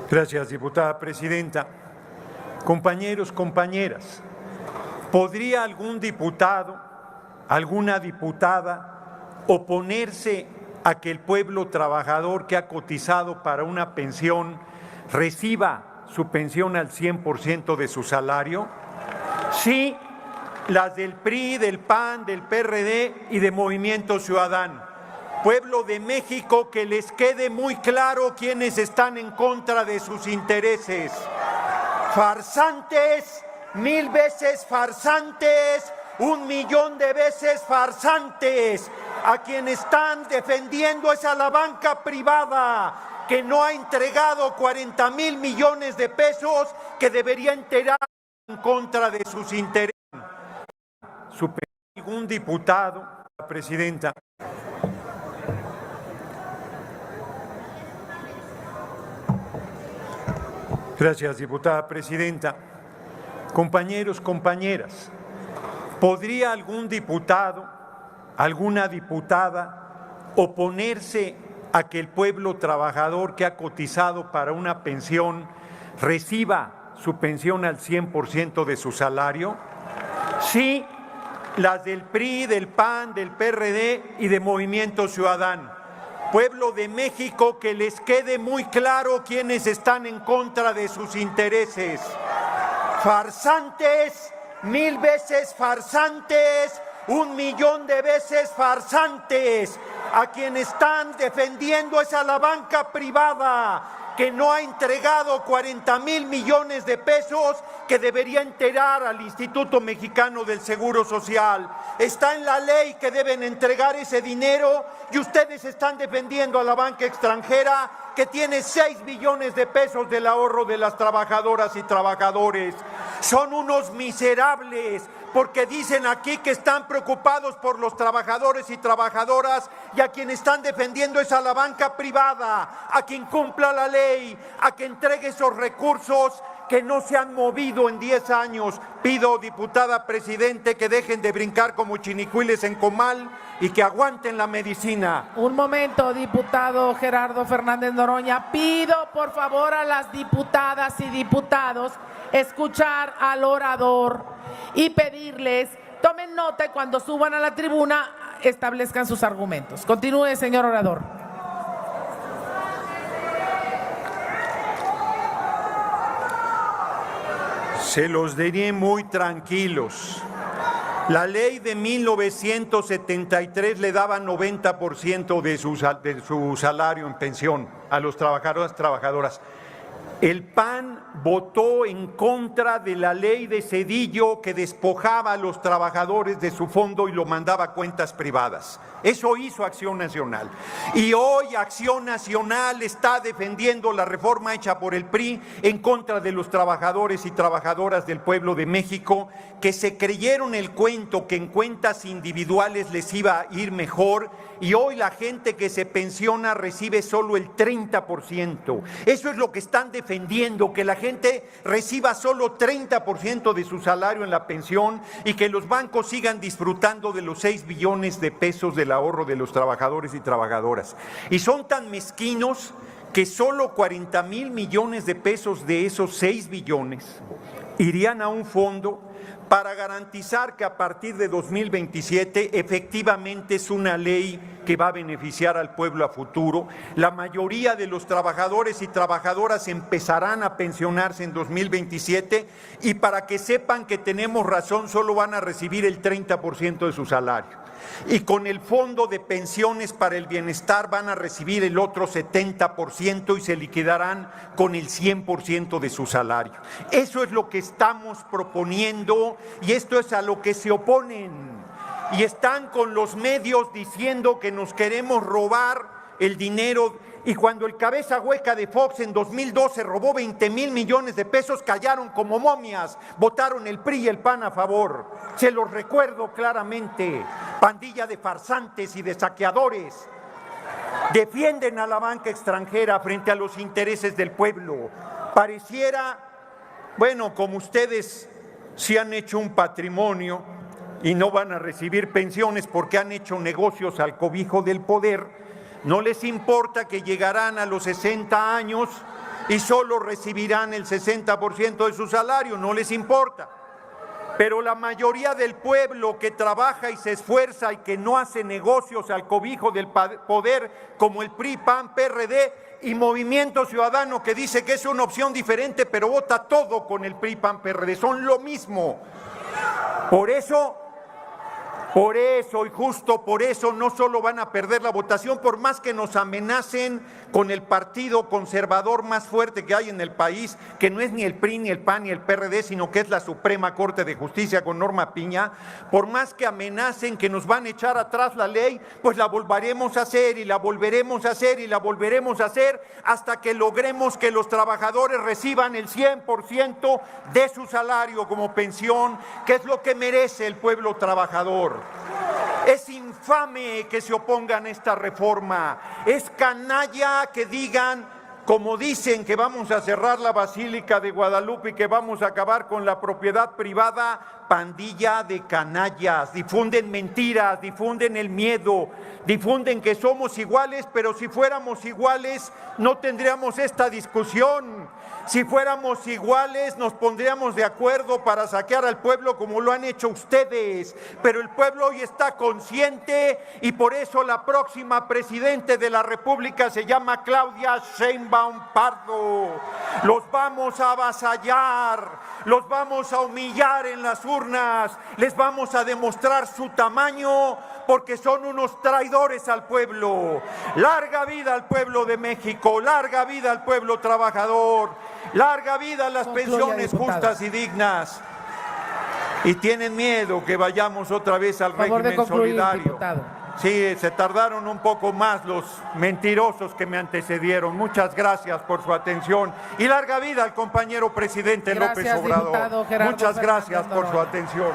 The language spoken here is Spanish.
Gracias, diputada presidenta. Compañeros, compañeras, ¿podría algún diputado, alguna diputada oponerse a que el pueblo trabajador que ha cotizado para una pensión reciba su pensión al 100% de su salario? Sí, las del PRI, del PAN, del PRD y de Movimiento Ciudadano. Pueblo de México, que les quede muy claro quiénes están en contra de sus intereses. Farsantes, 1000 veces farsantes, 1.000.000 de veces farsantes. A quien están defendiendo es a la banca privada, que no ha entregado 40,000 millones de pesos que debería entregar en contra de sus intereses. Algún diputado, presidenta. Gracias, diputada presidenta. Compañeros, compañeras, ¿podría algún diputado, alguna diputada oponerse a que el pueblo trabajador que ha cotizado para una pensión reciba su pensión al 100% de su salario? Sí, las del PRI, del PAN, del PRD y de Movimiento Ciudadano. Pueblo de México, que les quede muy claro quiénes están en contra de sus intereses. Farsantes, 1000 veces farsantes, 1.000.000 de veces farsantes. A quien están defendiendo es a la banca privada, que no ha entregado 40,000 millones de pesos que debería entregar al Instituto Mexicano del Seguro Social. Está en la ley que deben entregar ese dinero y ustedes están defendiendo a la banca extranjera, que tiene 6 billones de pesos del ahorro de las trabajadoras y trabajadores. Son unos miserables, porque dicen aquí que están preocupados por los trabajadores y trabajadoras, y a quien están defendiendo es a la banca privada, a quien cumpla la ley, a que entregue esos recursos que no se han movido en 10 años. Pido, diputada presidente, que dejen de brincar como chinicuiles en comal y que aguanten la medicina. Un momento, diputado Gerardo Fernández Noroña. Pido, por favor, a las diputadas y diputados escuchar al orador y pedirles, tomen nota y cuando suban a la tribuna establezcan sus argumentos. Continúe, señor orador. Se los diré muy tranquilos. La ley de 1973 le daba 90% de su salario en pensión a los trabajadores y trabajadoras. El PAN votó en contra de la ley de Zedillo, que despojaba a los trabajadores de su fondo y lo mandaba a cuentas privadas. Eso hizo Acción Nacional. Y hoy Acción Nacional está defendiendo la reforma hecha por el PRI en contra de los trabajadores y trabajadoras del pueblo de México, que se creyeron el cuento que en cuentas individuales les iba a ir mejor, y hoy la gente que se pensiona recibe solo el 30%. Eso es lo que están defendiendo, que la gente reciba solo 30% de su salario en la pensión y que los bancos sigan disfrutando de los 6 billones de pesos del ahorro de los trabajadores y trabajadoras. Y son tan mezquinos que solo 40,000 millones de pesos de esos 6 billones irían a un fondo para garantizar que a partir de 2027 efectivamente es una ley que va a beneficiar al pueblo a futuro. La mayoría de los trabajadores y trabajadoras empezarán a pensionarse en 2027 y, para que sepan que tenemos razón, solo van a recibir el 30% de su salario. Y con el Fondo de Pensiones para el Bienestar van a recibir el otro 70% y se liquidarán con el 100% de su salario. Eso es lo que estamos proponiendo y esto es a lo que se oponen. Y están con los medios diciendo que nos queremos robar el dinero. Y cuando el cabeza hueca de Fox en 2012 robó 20,000 millones de pesos, callaron como momias, votaron el PRI y el PAN a favor. Se los recuerdo claramente. Pandilla de farsantes y de saqueadores. Defienden a la banca extranjera frente a los intereses del pueblo. Pareciera, bueno, como ustedes sí han hecho un patrimonio y no van a recibir pensiones porque han hecho negocios al cobijo del poder, no les importa que llegarán a los 60 años y solo recibirán el 60% de su salario, no les importa. Pero la mayoría del pueblo que trabaja y se esfuerza y que no hace negocios al cobijo del poder, como el PRI, PAN, PRD y Movimiento Ciudadano, que dice que es una opción diferente, pero vota todo con el PRI, PAN, PRD, son lo mismo. Por eso y justo por eso no solo van a perder la votación, por más que nos amenacen con el partido conservador más fuerte que hay en el país, que no es ni el PRI, ni el PAN, ni el PRD, sino que es la Suprema Corte de Justicia con Norma Piña, por más que amenacen que nos van a echar atrás la ley, pues la volveremos a hacer y la volveremos a hacer y la volveremos a hacer hasta que logremos que los trabajadores reciban el 100% de su salario como pensión, que es lo que merece el pueblo trabajador. Es infame que se opongan a esta reforma, es canalla que digan, como dicen, que vamos a cerrar la Basílica de Guadalupe y que vamos a acabar con la propiedad privada. Pandilla de canallas, difunden mentiras, difunden el miedo, difunden que somos iguales, pero si fuéramos iguales no tendríamos esta discusión. Si fuéramos iguales nos pondríamos de acuerdo para saquear al pueblo como lo han hecho ustedes, pero el pueblo hoy está consciente y por eso la próxima presidente de la República se llama Claudia Sheinbaum Pardo. Los vamos a avasallar, los vamos a humillar en las urnas, les vamos a demostrar su tamaño porque son unos traidores al pueblo. Larga vida al pueblo de México, larga vida al pueblo trabajador, larga vida a las pensiones justas y dignas. Y tienen miedo que vayamos otra vez al régimen solidario. Diputado. Sí, se tardaron un poco más los mentirosos que me antecedieron. Muchas gracias por su atención y larga vida al compañero presidente López Obrador. Diputado Gerardo Muchas gracias Fernández por su Noroña. atención.